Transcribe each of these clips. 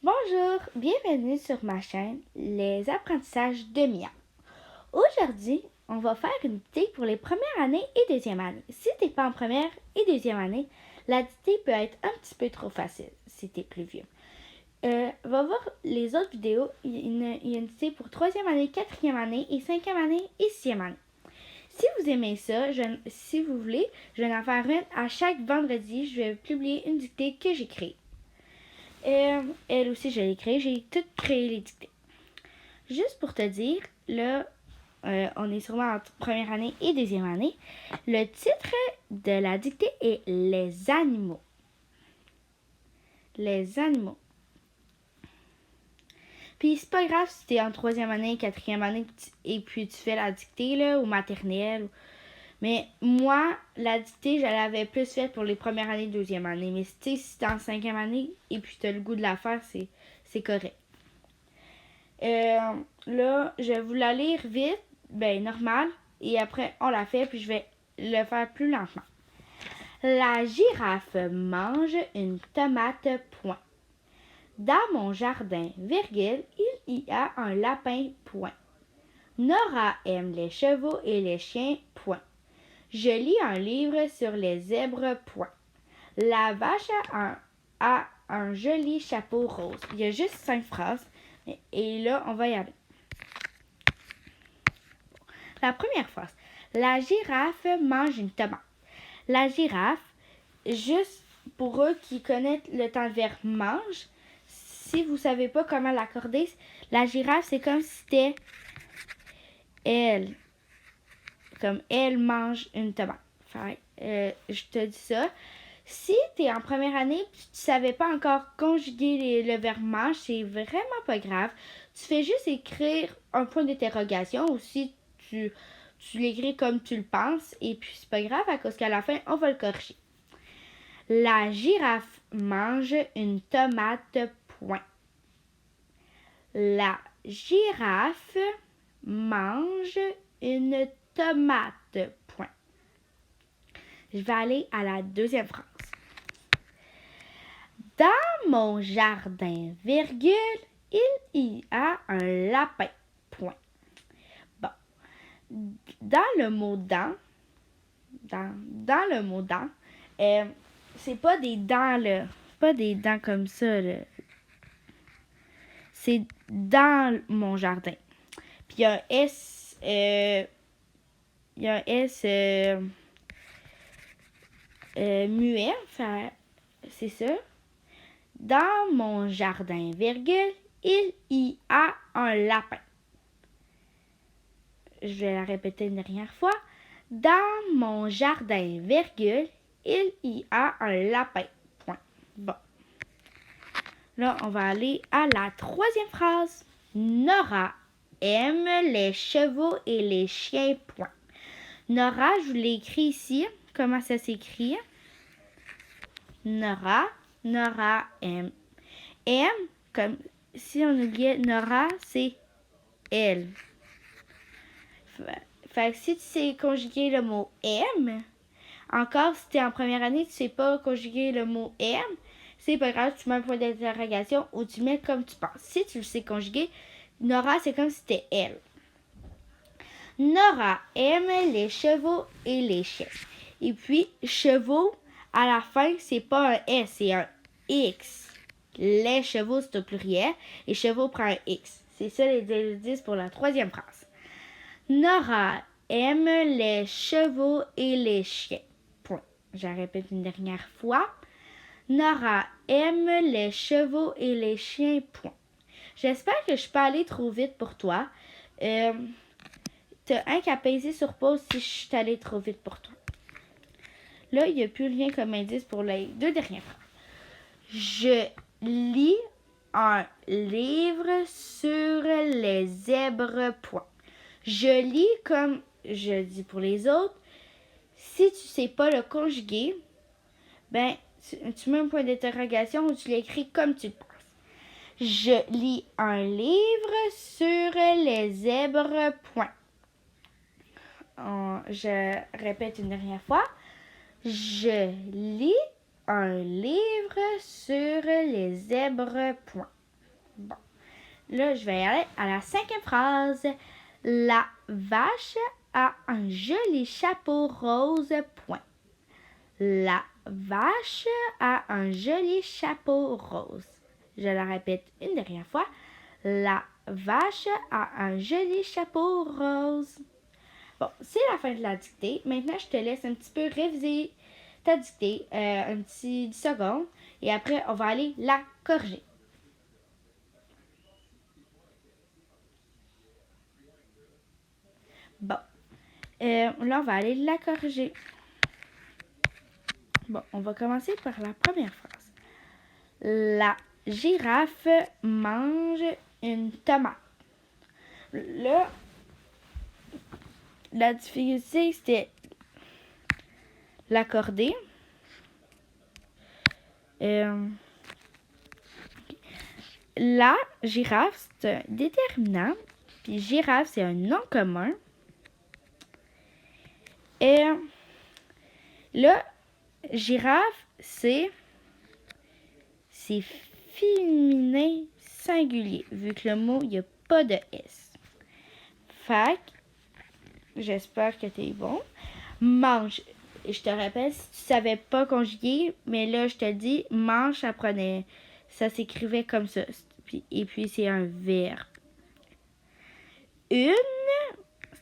Bonjour, bienvenue sur ma chaîne Les apprentissages de Mia. Aujourd'hui, on va faire une dictée pour les premières années et deuxième année. Si t'es pas en première et deuxième année, la dictée peut être un petit peu trop facile si t'es plus vieux. Va voir les autres vidéos, il y a une dictée pour troisième année, quatrième année et cinquième année et sixième année. Si vous aimez ça, si vous voulez, je vais en faire une à chaque vendredi. Je vais publier une dictée que j'ai créée. Elle aussi, je l'ai créée. J'ai tout créé les dictées. Juste pour te dire, là, on est sûrement en première année et deuxième année. Le titre de la dictée est Les animaux. Les animaux. Puis c'est pas grave si t'es en troisième année, quatrième année et puis tu fais la dictée là, ou maternelle. Mais moi, la dictée, je l'avais plus faite pour les premières années, deuxième année. Mais si t'es en cinquième année et puis t'as le goût de la faire, c'est correct. Là, je vais vous la lire vite, normal. Et après, on la fait, puis je vais le faire plus lentement. La girafe mange une tomate, point. Dans mon jardin, virgule, il y a un lapin, point. Nora aime les chevaux et les chiens, point. Je lis un livre sur les zèbres, point. La vache a un joli chapeau rose. Il y a juste 5 phrases. Et là, on va y aller. La première phrase. La girafe mange une tomate. La girafe, juste pour eux qui connaissent le temps de verbe mange, si vous ne savez pas comment l'accorder, la girafe, c'est comme si c'était elle. Comme elle mange une tomate. Je te dis ça. Si tu es en première année et tu ne savais pas encore conjuguer le verbe mange, c'est vraiment pas grave. Tu fais juste écrire un point d'interrogation ou si tu l'écris comme tu le penses et puis c'est pas grave à cause qu'à la fin, on va le corriger. La girafe mange une tomate, point. La girafe mange une tomate, point. Je vais aller à la deuxième phrase. Dans mon jardin, virgule, il y a un lapin, point. Bon. Dans le mot dans le mot dans, c'est pas des dents, là. Pas des dents comme ça, là. C'est dans mon jardin. Puis il y a un S, muet, c'est ça. Dans mon jardin, virgule, il y a un lapin. Je vais la répéter une dernière fois. Dans mon jardin, virgule, il y a un lapin. Point. Bon. Là, on va aller à la troisième phrase. Nora aime les chevaux et les chiens. Point. Nora, je vous l'ai écrit ici. Comment ça s'écrit? Nora aime. Aime, comme si on oubliait Nora, c'est elle. Fait que si tu sais conjuguer le mot aime, encore si tu es en première année, tu sais pas conjuguer le mot aime, c'est pas grave, tu mets un point d'interrogation ou tu mets comme tu penses. Si tu le sais conjuguer, Nora, c'est comme si c'était elle. Nora aime les chevaux et les chiens. Et puis, chevaux, à la fin, c'est pas un S, c'est un X. Les chevaux, c'est au pluriel, et chevaux prend un X. C'est ça les indices pour la troisième phrase. Nora aime les chevaux et les chiens. Point. Je répète une dernière fois. Nora aime les chevaux et les chiens. Point. J'espère que je peux aller trop vite pour toi. T'as un qu'à peser sur pause si je suis allée trop vite pour toi. Là, il n'y a plus rien comme indice pour les deux dernières phrases. Je lis un livre sur les zèbres, point. Je lis comme je dis pour les autres. Si tu sais pas le conjuguer, tu mets un point d'interrogation ou tu l'écris comme tu le penses. Je lis un livre sur les zèbres, point. Je répète une dernière fois. Je lis un livre sur les zèbres, point. Bon. Là, je vais aller à la 5e phrase. La vache a un joli chapeau rose, point. La vache a un joli chapeau rose. Je la répète une dernière fois. La vache a un joli chapeau rose. Bon, c'est la fin de la dictée. Maintenant, je te laisse un petit peu réviser ta dictée, un petit 10 secondes. Et après, on va aller la corriger. Bon, là, on va aller la corriger. Bon, on va commencer par la première phrase. La girafe mange une tomate. Là, la difficulté, c'était l'accorder. La girafe, c'est un déterminant. Puis girafe, c'est un nom commun. Et là, girafe, c'est féminin singulier, vu que le mot, il n'y a pas de S. Fait que, j'espère que t'es bon. Mange. Et je te rappelle, si tu savais pas conjuguer, mais là, je te dis, mange, ça s'écrivait comme ça. Et puis, c'est un verbe. Une,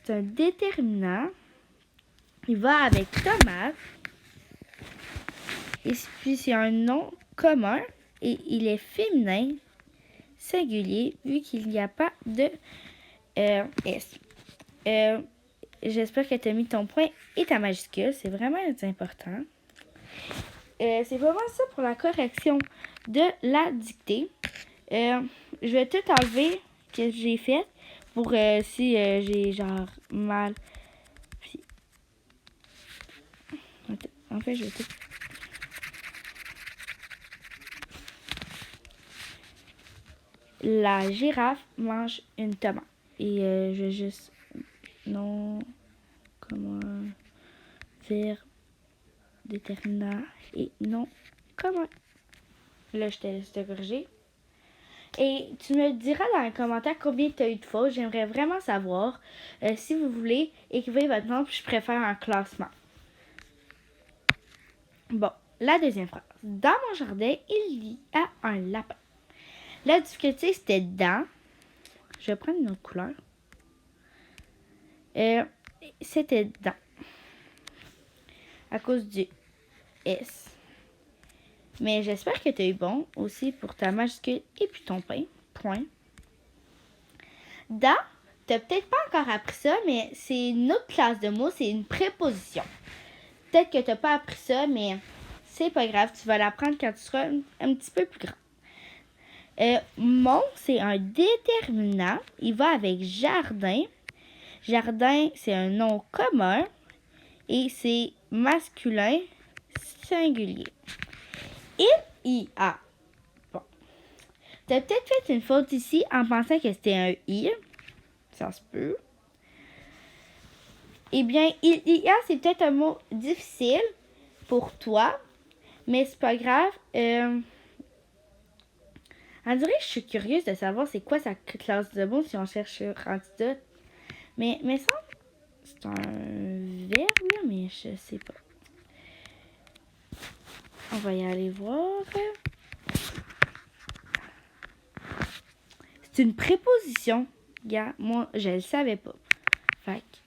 c'est un déterminant. Il va avec tomate. Et puis, c'est un nom commun. Et il est féminin, singulier, vu qu'il n'y a pas de S. J'espère que tu as mis ton point et ta majuscule. C'est vraiment important. C'est vraiment ça pour la correction de la dictée. Je vais tout enlever que j'ai fait pour si j'ai genre mal. Puis, en fait, je vais tout. La girafe mange une tomate. Et je vais juste non comment verbe déterminant et non comment. Là, je te laisse te corriger. Et tu me diras dans les commentaires combien tu as eu de fautes. J'aimerais vraiment savoir. Si vous voulez, écrivez votre nom, puis je préfère un classement. Bon, la deuxième phrase. Dans mon jardin, il y a un lapin. La difficulté, c'était dans. Je vais prendre une autre couleur. C'était dans. À cause du S. Mais j'espère que tu as eu bon aussi pour ta majuscule et puis ton point. Dans, tu n'as peut-être pas encore appris ça, mais c'est une autre classe de mots, c'est une préposition. Peut-être que tu n'as pas appris ça, mais c'est pas grave, tu vas l'apprendre quand tu seras un petit peu plus grand. Mon, c'est un déterminant. Il va avec jardin. Jardin, c'est un nom commun et c'est masculin singulier. Il y a. Bon. Tu as peut-être fait une faute ici en pensant que c'était un I. Ça se peut. Eh bien, il y a, c'est peut-être un mot difficile pour toi, mais c'est pas grave. On dirait que je suis curieuse de savoir c'est quoi sa classe de mots si on cherche antidote. Mais ça, c'est un verbe, là, mais je sais pas. On va y aller voir. C'est une préposition. Gars, moi, je le savais pas. Fait que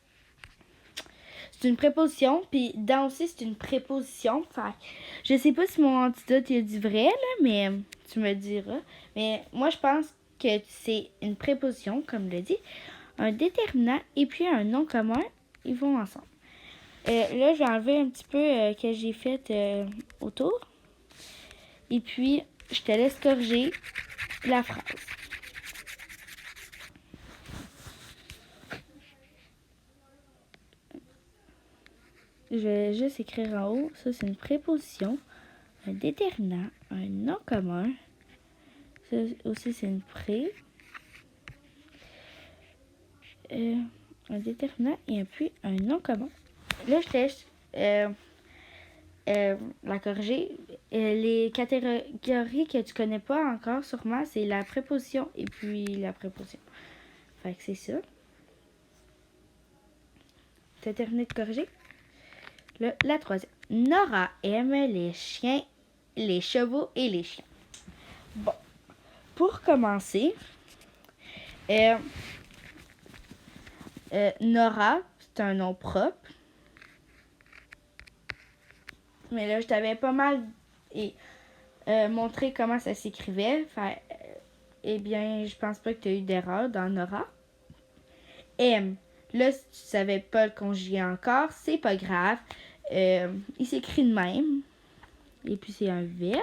c'est une préposition, puis dans aussi, c'est une préposition. Fait que je sais pas si mon antidote il a dit vrai, là, mais tu me diras. Mais moi, je pense que c'est une préposition, comme je l'ai dit, un déterminant et puis un nom commun, ils vont ensemble. Là, je vais enlever un petit peu que j'ai fait autour. Et puis, je te laisse corriger la phrase. Je vais juste écrire en haut. Ça, c'est une préposition, un déterminant, un nom commun. Ça aussi, c'est une un déterminant et puis un nom commun. Là, je te laisse la corriger. Les catégories que tu connais pas encore, sûrement, c'est la préposition et puis la préposition. Fait que c'est ça. T'as terminé de corriger? La troisième. Nora aime les chiens, les chevaux et les chiens. Bon, pour commencer, Nora, c'est un nom propre. Mais là, je t'avais pas mal montré comment ça s'écrivait. Eh bien, je pense pas que tu as eu d'erreur dans Nora. M. Là, si tu savais pas le conjuguer encore, c'est pas grave. Il s'écrit de même. Et puis, c'est un verbe.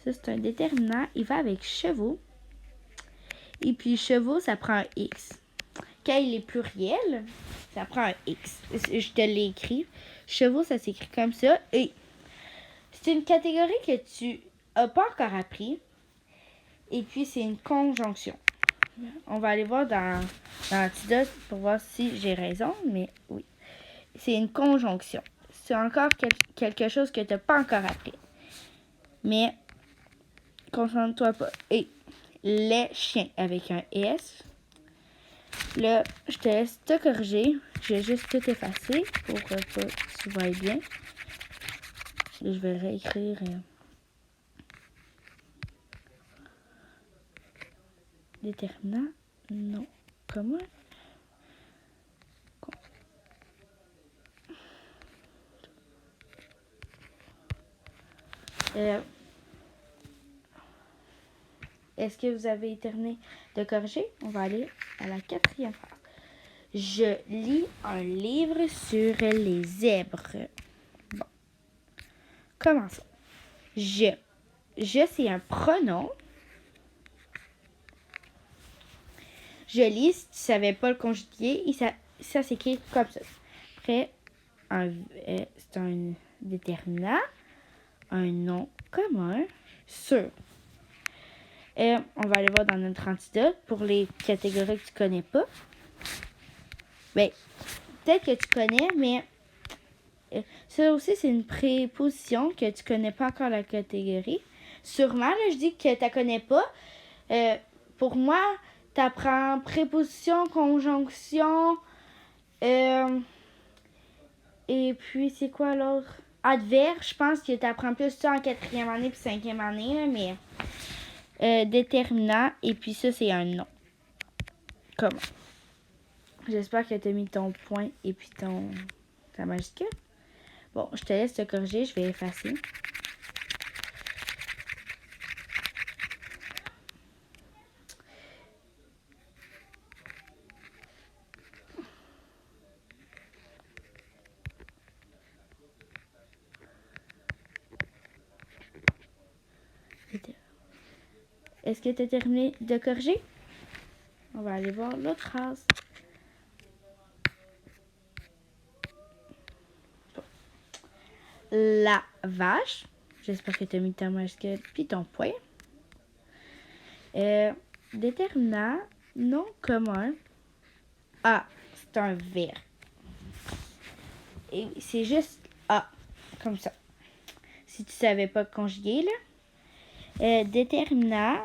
Ça, c'est un déterminant. Il va avec chevaux. Et puis, chevaux, ça prend un X. Quand il est pluriel, ça prend un X. Je te l'ai écrit. Chevaux, ça s'écrit comme ça. Et c'est une catégorie que tu n'as pas encore appris. Et puis, c'est une conjonction. On va aller voir dans l'antidote pour voir si j'ai raison, mais oui. C'est une conjonction. C'est encore quelque chose que tu n'as pas encore appris. Mais, concentre-toi pas. Et les chiens avec un S. Là, je te laisse te corriger. Je vais juste tout effacer pour que tu vois bien. Là, je vais le réécrire. Déterminant. Non. Comment? Est-ce que vous avez terminé de corriger? On va aller à la quatrième phrase. Je lis un livre sur les zèbres. Bon. Commençons. Je, c'est un pronom. Je lis, si tu ne savais pas le conjuguer, et ça s'écrit comme ça. Après, c'est un déterminant, un nom commun, sur. On va aller voir dans notre antidote pour les catégories que tu connais pas. Ben, peut-être que tu connais, mais ça aussi, c'est une préposition que tu connais pas encore la catégorie. Sûrement, là, je dis que tu la connais pas. Pour moi, tu apprends préposition, conjonction, et puis c'est quoi l'autre? Adverbe, je pense que tu apprends plus ça en 4e année puis 5e année, là, mais déterminant, et puis ça, c'est un nom. Comment? J'espère que tu as mis ton point et puis ta majuscule. Bon, je te laisse te corriger, je vais effacer. Est-ce que tu as terminé de corriger? On va aller voir l'autre phrase. La vache. J'espère que tu as mis ta majuscule puis ton point. Déterminant, nom commun. Ah, c'est un verbe. Et c'est juste A, comme ça. Si tu savais pas conjuguer, là. Déterminant,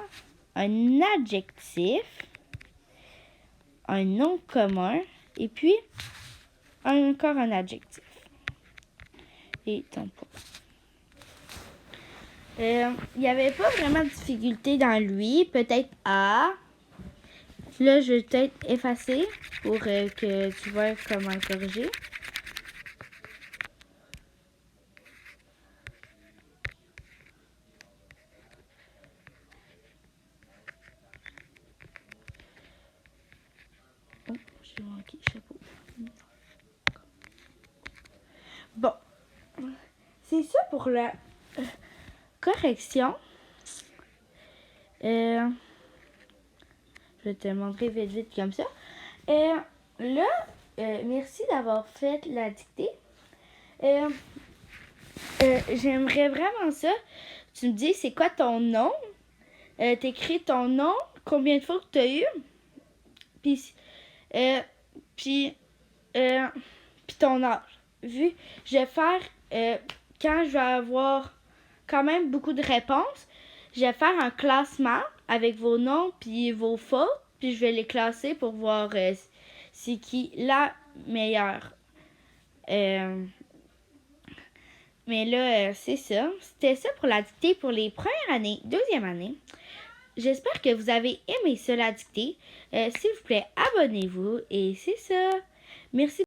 un adjectif, un nom commun, et puis encore un adjectif. Et ton point. Il n'y avait pas vraiment de difficulté dans lui. Peut-être A. Là, je vais peut-être effacer pour que tu vois comment le corriger. Oh, j'ai manqué le chapeau. Bon. C'est ça pour la correction. Je vais te montrer vite comme ça. Là, merci d'avoir fait la dictée. J'aimerais vraiment ça. Tu me dis, c'est quoi ton nom? T'écris ton nom, combien de fois que tu as eu, puis ton âge. Je vais faire quand je vais avoir quand même beaucoup de réponses, je vais faire un classement avec vos noms puis vos fautes, puis je vais les classer pour voir c'est qui la meilleure. Mais là, c'est ça. C'était ça pour la dictée pour les premières années, deuxième année. J'espère que vous avez aimé ça, la dictée. S'il vous plaît, abonnez-vous et c'est ça. Merci.